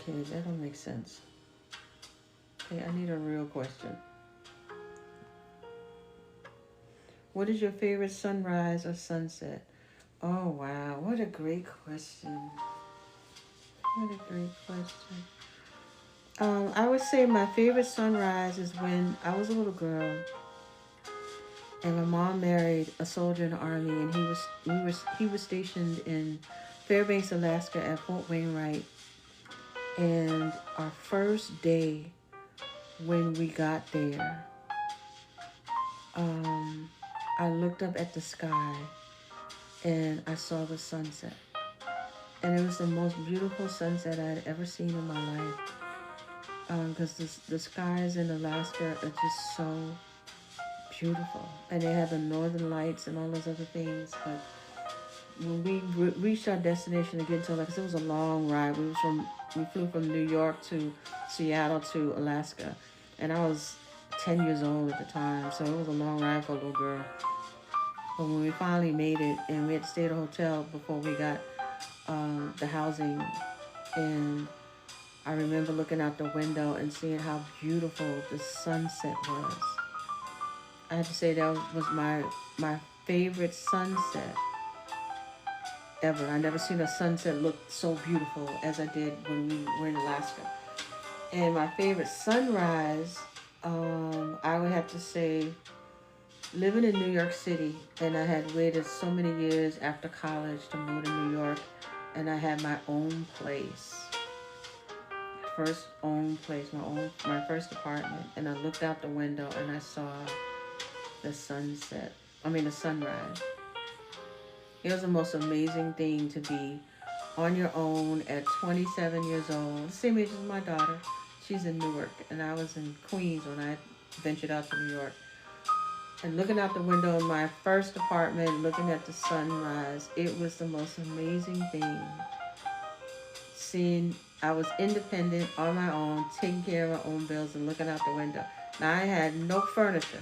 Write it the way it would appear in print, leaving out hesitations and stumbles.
Okay, that don't make sense. Okay, I need a real question. What is your favorite sunrise or sunset? Oh wow, what a great question. What a great question. I would say my favorite sunrise is when I was a little girl and my mom married a soldier in the army, and he was stationed in Fairbanks, Alaska at Fort Wainwright. And our first day when we got there, um, I looked up at the sky and I saw the sunset. And it was the most beautiful sunset I had ever seen in my life. Because the skies in Alaska are just so beautiful. And they have the northern lights and all those other things. But when we reached our destination again, so like it was a long ride. We flew from New York to Seattle to Alaska, and I was 10 years old at the time, so it was a long ride for a little girl. But when we finally made it, and we had to stay at a hotel before we got the housing, and I remember looking out the window and seeing how beautiful the sunset was. I had to say that was my favorite sunset ever. I never seen a sunset look so beautiful as I did when we were in Alaska. And my favorite sunrise, I would have to say, living in New York City, and I had waited so many years after college to move to New York, and I had my own place, first own place, my first apartment, and I looked out the window and I saw the sunset. I mean the sunrise. It was the most amazing thing to be on your own at 27 years old, the same age as my daughter. She's in Newark, and I was in Queens when I ventured out to New York. And looking out the window in my first apartment, looking at the sunrise, it was the most amazing thing. Seeing I was independent on my own, taking care of my own bills, and looking out the window. Now I had no furniture.